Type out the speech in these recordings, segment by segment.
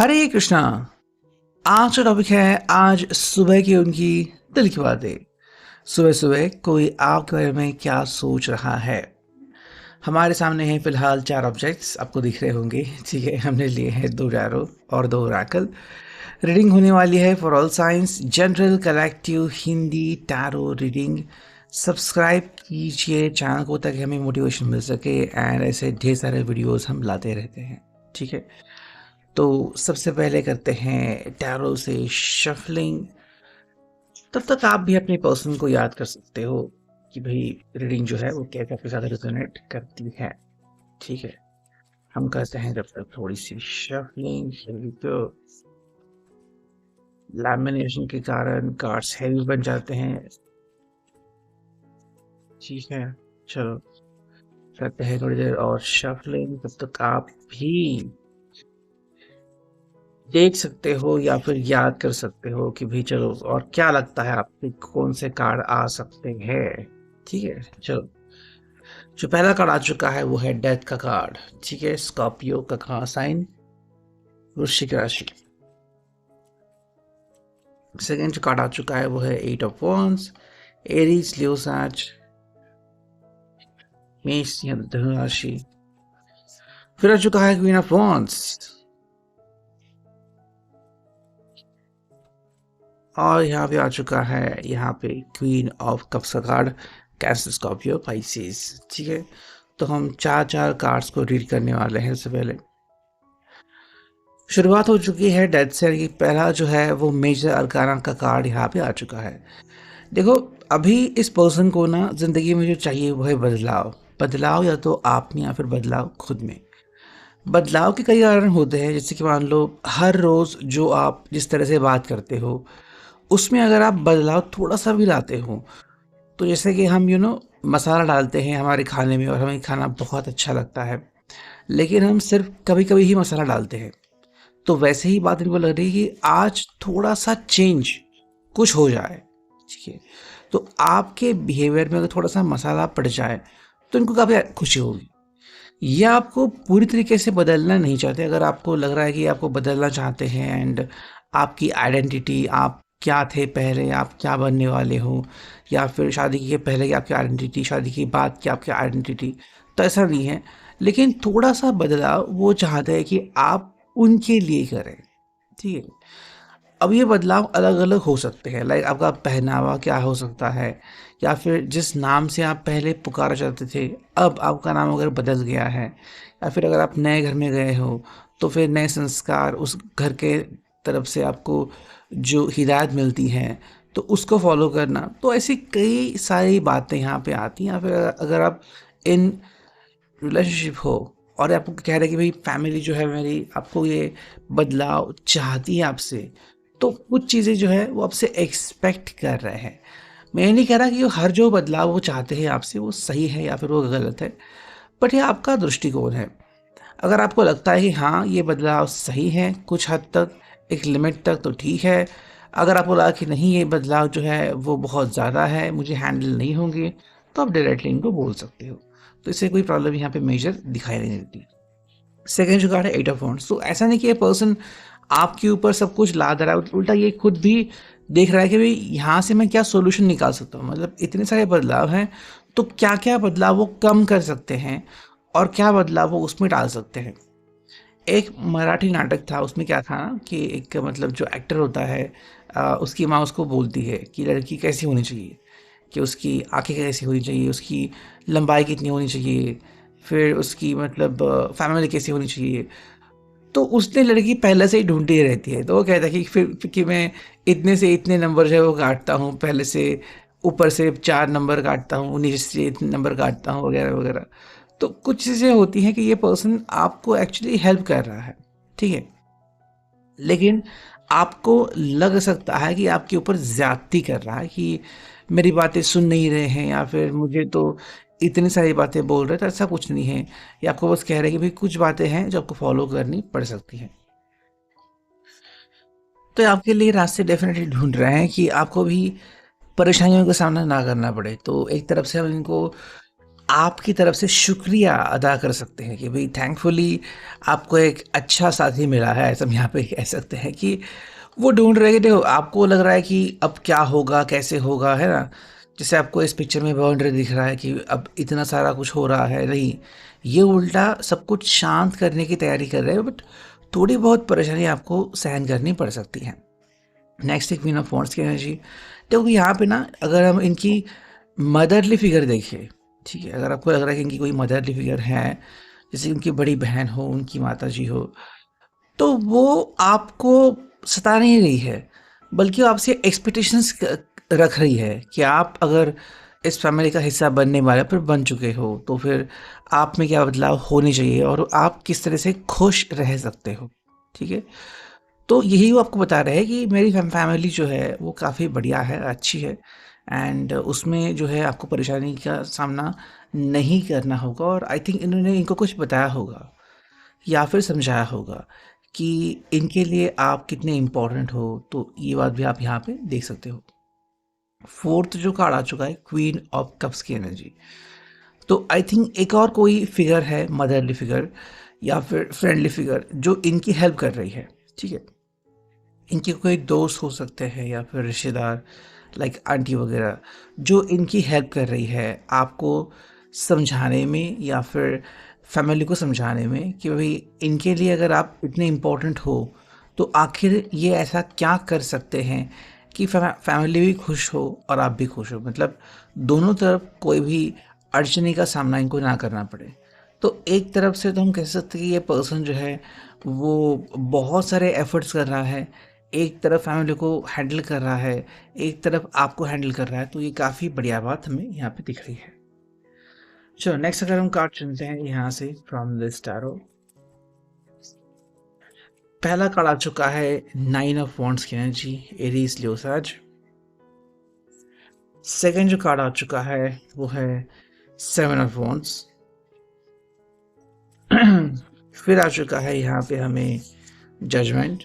हरे कृष्णा। आज का टॉपिक है आज सुबह की उनकी दिल की बातें। सुबह सुबह कोई आपके बारे में क्या सोच रहा है। हमारे सामने है फिलहाल चार ऑब्जेक्ट्स आपको दिख रहे होंगे। ठीक है, हमने लिए हैं दो टैरो और दो ओरेकल। रीडिंग होने वाली है for all science general collective Hindi tarot reading. Subscribe कीजिए चैनल को ताकि हमें मोटिवेशन मिल सके एंड ऐसे ढेर सारे वीडियोस हम लाते रहते हैं। ठीक है, तो सबसे पहले करते हैं टैरो से शफलिंग। तब तक आप भी अपने पर्सन को याद कर सकते हो कि भाई रीडिंग जो है वो कैसे आपके साथ रेजोनेट करती है। ठीक है, हम करते हैं जब तक थोड़ी सी शफलिंग। तो लैमिनेशन के कारण कार्ड्स हैवी बन जाते हैं। ठीक है, चलो करते हैं थोड़ी देर और शफलिंग। तब तक आप भी देख सकते हो या फिर याद कर सकते हो कि भाई चलो और क्या लगता है आपके कौन से कार्ड आ सकते हैं। ठीक है, चलो जो पहला कार्ड आ चुका है वो है डेथ का कार्ड। ठीक है, स्कॉर्पियो का साइन वृश्चिक राशि। सेकेंड जो कार्ड आ चुका है वो है eight of wands, Aries Leo सैज मेष या धनु राशि। फिर आ चुका है क्वीन ऑफ वॉन्ड्स और यहाँ पे आ चुका है यहाँ पे क्वीन ऑफ कप्स का कार्ड, कैंसर स्कॉर्पियो पाइसेस। ठीक है, तो हम चार चार कार्ड्स को रीड करने वाले हैं। सबसे पहले शुरुआत हो चुकी है डेथ से कि पहला जो है वो मेजर अरकाना का कार्ड यहाँ पे आ चुका है। देखो, अभी इस पर्सन को ना जिंदगी में जो चाहिए वो है बदलाव। बदलाव या तो आप में या फिर बदलाव खुद में। बदलाव के कई कारण होते हैं, जैसे कि मान लो हर रोज जो आप जिस तरह से बात करते हो उसमें अगर आप बदलाव थोड़ा सा भी लाते हो, तो जैसे कि हम मसाला डालते हैं हमारे खाने में और हमें खाना बहुत अच्छा लगता है, लेकिन हम सिर्फ कभी कभी ही मसाला डालते हैं। तो वैसे ही बात इनको लग रही है कि आज थोड़ा सा चेंज कुछ हो जाए। ठीक है, तो आपके बिहेवियर में अगर थोड़ा सा मसाला पड़ जाए तो इनको काफ़ी खुशी होगी। ये आपको पूरी तरीके से बदलना नहीं चाहते। अगर आपको लग रहा है कि आपको बदलना चाहते हैं एंड आपकी आइडेंटिटी, आप क्या थे पहले, आप क्या बनने वाले हो, या फिर शादी के पहले की आपकी आइडेंटिटी, शादी के बाद की आपकी आइडेंटिटी, तो ऐसा नहीं है। लेकिन थोड़ा सा बदलाव वो चाहते हैं कि आप उनके लिए करें। ठीक है, अब ये बदलाव अलग अलग हो सकते हैं। लाइक आपका पहनावा क्या हो सकता है, या फिर जिस नाम से आप पहले पुकारा जाते थे अब आपका नाम अगर बदल गया है, या फिर अगर आप नए घर में गए हो तो फिर नए संस्कार उस घर के तरफ से आपको जो हिदायत मिलती हैं तो उसको फॉलो करना। तो ऐसी कई सारी बातें यहाँ पे आती हैं। या फिर अगर आप इन रिलेशनशिप हो और आपको कह रहे हैं कि भाई फैमिली जो है मेरी आपको ये बदलाव चाहती है आपसे, तो कुछ चीज़ें जो है वो आपसे एक्सपेक्ट कर रहे हैं। मैं ये नहीं कह रहा कि हर जो बदलाव वो चाहते हैं आपसे वो सही है या फिर वो गलत है, बट ये आपका दृष्टिकोण है। अगर आपको लगता है कि हाँ ये बदलाव सही है कुछ हद तक, एक लिमिट तक, तो ठीक है। अगर आपको लगा कि नहीं ये बदलाव जो है वो बहुत ज़्यादा है, मुझे हैंडल नहीं होंगे, तो आप डायरेक्टली इनको बोल सकते हो। तो इससे कोई प्रॉब्लम यहाँ पे मेजर दिखाई नहीं देती। सेकेंड जो कार्ड है एट ऑफ वॉन्ड्स, तो ऐसा नहीं कि ये पर्सन आपके ऊपर सब कुछ लाद रहा है, उल्टा ये खुद भी देख रहा है कि भाई यहाँ से मैं क्या सोल्यूशन निकाल सकता हूँ। मतलब इतने सारे बदलाव हैं, तो क्या क्या बदलाव वो कम कर सकते हैं और क्या बदलाव वो उसमें डाल सकते हैं। एक मराठी नाटक था, उसमें क्या था ना कि एक मतलब जो एक्टर होता है उसकी माँ उसको बोलती है कि लड़की कैसी होनी चाहिए, कि उसकी आंखें कैसी होनी चाहिए, उसकी लंबाई कितनी होनी चाहिए, फिर उसकी मतलब फैमिली कैसी होनी चाहिए। तो उसने लड़की पहले से ही ढूंढती रहती है, तो वो कहता है कि फिर कि मैं इतने से इतने नंबर जो है वो काटता हूँ, पहले से ऊपर से 4 नंबर काटता हूँ, नीचे से इतने नंबर काटता हूँ, वगैरह वगैरह। तो कुछ चीज़ें होती हैं कि ये पर्सन आपको एक्चुअली हेल्प कर रहा है। ठीक है, लेकिन आपको लग सकता है कि आपके ऊपर ज़्यादती कर रहा है कि मेरी बातें सुन नहीं रहे हैं, या फिर मुझे तो इतनी सारी बातें बोल रहे हैं। तो ऐसा कुछ नहीं है, ये आपको बस कह रहे हैं कि भाई कुछ बातें हैं जो आपको फॉलो करनी पड़ सकती हैं। तो ये आपके लिए रास्ते डेफिनेटली ढूंढ रहे हैं कि आपको भी परेशानियों का सामना ना करना पड़े। तो एक तरफ से हम इनको आपकी तरफ से शुक्रिया अदा कर सकते हैं कि भई थैंकफुली आपको एक अच्छा साथी मिला है, ऐसा हम यहाँ पे कह सकते हैं कि वो ढूँढ रहे हैं कि देखो आपको लग रहा है कि अब क्या होगा, कैसे होगा, है ना? जैसे आपको इस पिक्चर में बाउंड्री दिख रहा है कि अब इतना सारा कुछ हो रहा है, नहीं, ये उल्टा सब कुछ शांत करने की तैयारी कर रहे हैं बट थोड़ी बहुत परेशानी आपको सहन करनी पड़ सकती है। नेक्स्ट एक क्वीन ऑफ वॉन्ड्स की एनर्जी, देखो यहाँ पे ना अगर हम इनकी मदरली फिगर देखें, ठीक है? अगर आपको लग रहा है कि इनकी कोई मदरली फिगर है, जैसे उनकी बड़ी बहन हो, उनकी माताजी हो, तो वो आपको सता नहीं रही है, बल्कि वो आपसे एक्सपेक्टेशंस रख रही है कि आप अगर इस फैमिली का हिस्सा बनने वाले फिर बन चुके हो, तो फिर आप में क्या बदलाव होने चाहिए और आप किस तरह से खुश रह सकते हो, ठीक है? तो यही वो आपको बता रहे हैं कि मेरी फैमिली जो है वो काफ़ी बढ़िया है, अच्छी है एंड उसमें जो है आपको परेशानी का सामना नहीं करना होगा और आई थिंक इन्होंने इनको कुछ बताया होगा या फिर समझाया होगा कि इनके लिए आप कितने इम्पोर्टेंट हो, तो ये बात भी आप यहाँ पे देख सकते हो। फोर्थ जो कार्ड आ चुका है क्वीन ऑफ कप्स की एनर्जी, तो आई थिंक एक और कोई फिगर है, मदरली फिगर या फिर फ्रेंडली फिगर जो इनकी हेल्प कर रही है, ठीक है? इनके कोई दोस्त हो सकते हैं या फिर रिश्तेदार लाइक आंटी वगैरह जो इनकी हेल्प कर रही है आपको समझाने में या फिर फैमिली को समझाने में कि भाई इनके लिए अगर आप इतने इम्पोर्टेंट हो तो आखिर ये ऐसा क्या कर सकते हैं कि फैमिली भी खुश हो और आप भी खुश हो, मतलब दोनों तरफ कोई भी अड़चने का सामना इनको ना करना पड़े। तो एक तरफ से तो हम कह सकते हैं कि ये पर्सन जो है वो बहुत सारे एफर्ट्स कर रहा है, एक तरफ फैमिली को हैंडल कर रहा है, एक तरफ आपको हैंडल कर रहा है, तो ये काफ़ी बढ़िया बात हमें यहाँ पे दिख रही है। चलो नेक्स्ट अगर हम कार्ड चुनते हैं यहाँ से फ्रॉम दिस टैरो, पहला कार्ड आ चुका है नाइन ऑफ वॉन्ड्स की एनर्जी, एरीज लियो सैज। सेकंड जो कार्ड आ चुका है वो है सेवन ऑफ वॉन्ड्स। फिर आ चुका है यहाँ पे हमें जजमेंट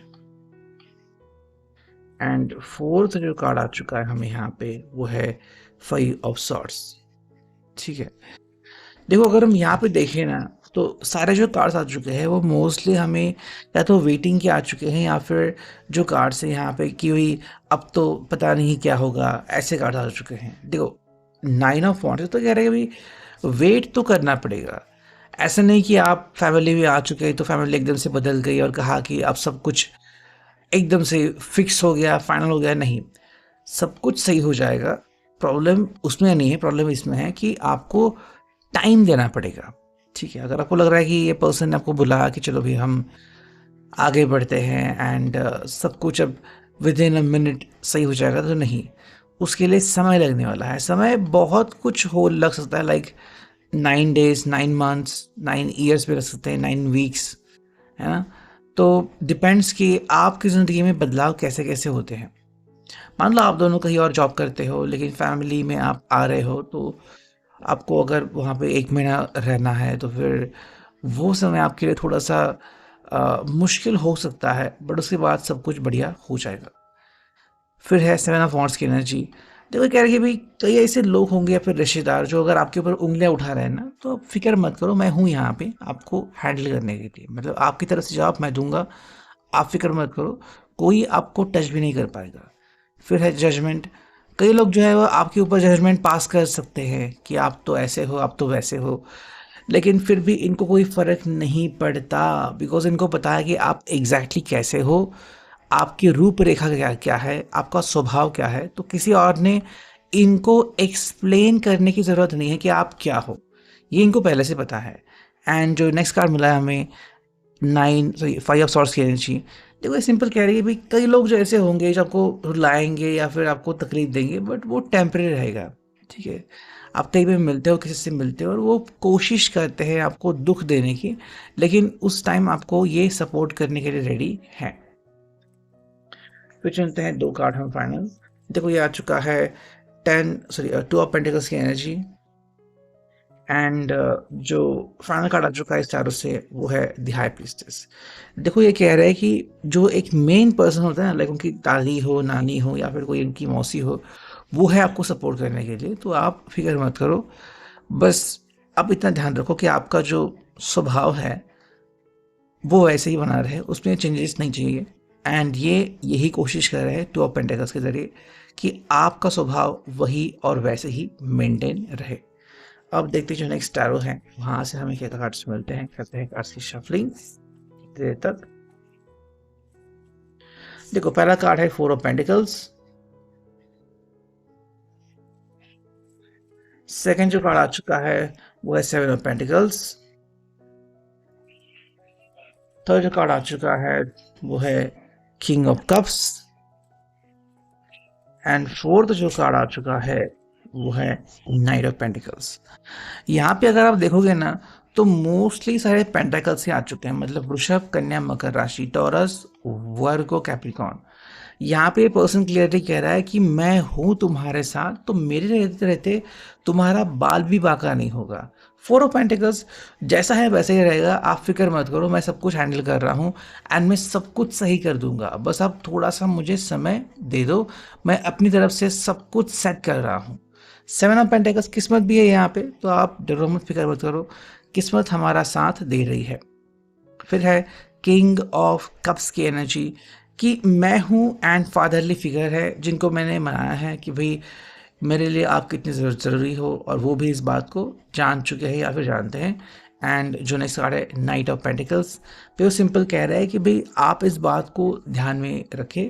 एंड फोर्थ जो कार्ड आ चुका है हमें यहाँ पे वो है फाइव ऑफ सॉर्ड्स, ठीक है? देखो अगर हम यहाँ पे देखें ना तो सारे जो कार्ड्स आ चुके हैं वो मोस्टली हमें या तो वेटिंग के आ चुके हैं या फिर जो कार्ड्स हैं यहाँ पे कि हुई अब तो पता नहीं क्या होगा, ऐसे कार्ड्स आ चुके हैं। देखो नाइन ऑफ वॉन्ड्स तो कह रहे हैं भाई वेट तो करना पड़ेगा, ऐसा नहीं कि आप फैमिली में आ चुके हैं तो फैमिली एकदम से बदल गई और कहा कि अब सब कुछ एकदम से फिक्स हो गया, फाइनल हो गया, नहीं, सब कुछ सही हो जाएगा। प्रॉब्लम उसमें नहीं है, प्रॉब्लम इसमें है कि आपको टाइम देना पड़ेगा, ठीक है? अगर आपको लग रहा है कि ये पर्सन ने आपको बुलाया कि चलो भाई हम आगे बढ़ते हैं एंड सब कुछ अब विद इन अ मिनट सही हो जाएगा, तो नहीं, उसके लिए समय लगने वाला है। समय बहुत कुछ हो लग सकता है, लाइक 9 डेज, 9 मंथ्स, 9 ईयर्स भी लग सकते हैं, 9 वीक्स, है ना? तो डिपेंड्स कि आपकी ज़िंदगी में बदलाव कैसे कैसे होते हैं। मान लो आप दोनों कहीं और जॉब करते हो लेकिन फैमिली में आप आ रहे हो, तो आपको अगर वहाँ पे 1 महीना रहना है तो फिर वो समय आपके लिए थोड़ा सा मुश्किल हो सकता है, बट उसके बाद सब कुछ बढ़िया हो जाएगा। फिर है सेवन ऑफ वॉन्ड्स की एनर्जी, देखो कह रही है भाई कई ऐसे लोग होंगे या फिर रिश्तेदार जो अगर आपके ऊपर उंगलियां उठा रहे हैं ना, तो आप फिक्र मत करो, मैं हूँ यहाँ पे आपको हैंडल करने के लिए, मतलब आपकी तरफ से जवाब मैं दूंगा, आप फिक्र मत करो, कोई आपको टच भी नहीं कर पाएगा। फिर है जजमेंट, कई लोग जो है वो आपके ऊपर जजमेंट पास कर सकते हैं कि आप तो ऐसे हो, आप तो वैसे हो, लेकिन फिर भी इनको कोई फ़र्क नहीं पड़ता बिकॉज़ इनको पता है कि आप एग्ज़ैक्टली कैसे हो, आपकी रूपरेखा क्या क्या है, आपका स्वभाव क्या है, तो किसी और ने इनको एक्सप्लेन करने की ज़रूरत नहीं है कि आप क्या हो, ये इनको पहले से पता है। एंड जो नेक्स्ट कार्ड मिला है हमें 9 सॉरी 5 ऑफ सॉर्ड्स की एनर्जी, देखो ये सिंपल कह रही है भाई कई लोग जो ऐसे होंगे जो आपको रुलाएँगे या फिर आपको तकलीफ़ देंगे बट वो टेम्परेरी रहेगा, ठीक है? आप कहीं पे मिलते हो, किसी से मिलते हो और वो कोशिश करते हैं आपको दुःख देने की, लेकिन उस टाइम आपको ये सपोर्ट करने के लिए रेडी हैं। फिर चुनते हैं 2 कार्ड हम फाइनल, देखो ये आ चुका है 2 ऑफ पेंटिकल्स की एनर्जी एंड जो फाइनल कार्ड आ चुका है इस चारों से वो है द हाई प्रीस्टेस। देखो ये कह रहा है कि जो एक मेन पर्सन होता है ना, लाइक उनकी दादी हो, नानी हो या फिर कोई उनकी मौसी हो, वो है आपको सपोर्ट करने के लिए, तो आप फिक्र मत करो, बस अब इतना ध्यान रखो कि आपका जो स्वभाव है वो वैसे ही बना रहे, उसमें चेंजेस नहीं चाहिए। एंड ये यही कोशिश कर रहे हैं टू ऑफ पेंटिकल्स के ज़रिए कि आपका स्वभाव वही और वैसे ही मेंटेन रहे। अब देखते हैं जो नेक्स्ट टैरो है वहाँ से हमें क्या कार्ड्स मिलते हैं। करते हैं कार्ड्स की शफलिंग देर तक। देखो पहला कार्ड है 4 ऑफ पेंटिकल्स। सेकंड जो कार्ड आ चुका है वो है 7 ऑफ पेंटिकल्स। थर्ड जो कार्ड आ चुका है वो है king of cups. And fourth जो कार्ड आ चुका है वो है नाइट ऑफ पेंटिकल्स। यहाँ पे अगर आप देखोगे ना तो मोस्टली सारे पेंटाकल्स से आ चुके हैं, मतलब वृषभ, कन्या, मकर राशि, टॉरस, वर्गो, कैप्रिकॉन। यहाँ पे पर्सन क्लियरली कह रहा है कि मैं हूँ तुम्हारे साथ, तो मेरे रहते रहते तुम्हारा बाल भी बांका नहीं होगा। 4 ऑफ पेंटिकल्स जैसा है वैसे ही रहेगा, आप फिक्र मत करो, मैं सब कुछ हैंडल कर रहा हूँ एंड मैं सब कुछ सही कर दूंगा, बस आप थोड़ा सा मुझे समय दे दो, मैं अपनी तरफ से सब कुछ सेट कर रहा हूँ। 7 ऑफ पेंटिकल्स किस्मत भी है यहाँ पे, तो आप डरो मत, फिक्र मत करो, किस्मत हमारा साथ दे रही है। फिर है किंग ऑफ कप्स की एनर्जी कि मैं हूँ एंड फादरली फिगर है जिनको मैंने मनाया है कि भाई मेरे लिए आप कितनी ज़रूरी हो, और वो भी इस बात को जान चुके हैं या फिर जानते हैं। एंड जो नेक्स्ट कार्ड है नाइट ऑफ पेंटिकल्स पे वो सिंपल कह रहा है कि भाई आप इस बात को ध्यान में रखें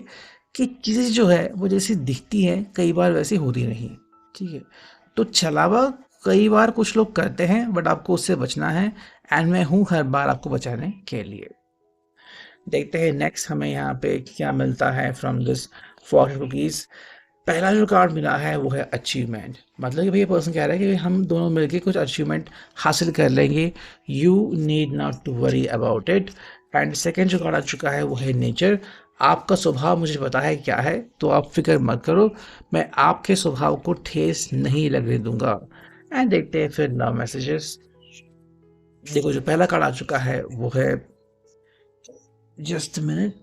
कि चीज़ें जो है वो जैसी दिखती है कई बार वैसी होती नहीं, ठीक है। तो छलावा कई बार कुछ लोग करते हैं बट आपको उससे बचना है, एंड मैं हूँ हर बार आपको बचाने के लिए। देखते हैं नेक्स्ट हमें यहाँ पे क्या मिलता है फ्रॉम दिस फॉर कुकीज। पहला जो कार्ड मिला है वो है अचीवमेंट, मतलब कि भाई ये पर्सन कह रहा है कि हम दोनों मिलके कुछ अचीवमेंट हासिल कर लेंगे, you need not to worry about it. And second जो कार्ड आ चुका है वो है नेचर, आपका स्वभाव मुझे पता है क्या है, तो आप फिक्र मत करो, मैं आपके स्वभाव को ठेस नहीं लगने दूंगा। एंड देखते हैं फिर लव मैसेजेस। देखो जो पहला कार्ड आ चुका है वो है just minute,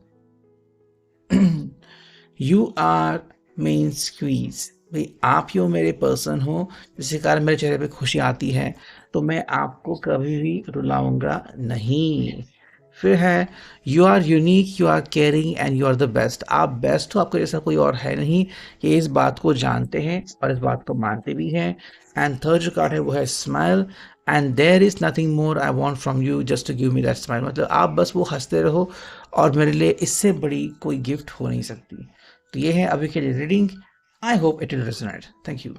you are main squeeze, भाई आप ही हो मेरे पर्सन हो जिसके कारण मेरे चेहरे पे खुशी आती है, तो मैं आपको कभी भी रुलाऊंगा नहीं। फिर है you are unique, you are caring and you are the best, आप बेस्ट हो, आपको जैसा कोई और है नहीं, ये इस बात को जानते हैं और इस बात को मानते भी हैं। एंड थर्ड जो कार्ड है वो है smile, and there is nothing more I want from you just to give me that smile, मतलब आप बस वो हंसते रहो और मेरे लिए इससे बड़ी कोई गिफ्ट हो नहीं सकती। तो ये है अभी के लिए reading. I hope it will resonate. Thank you.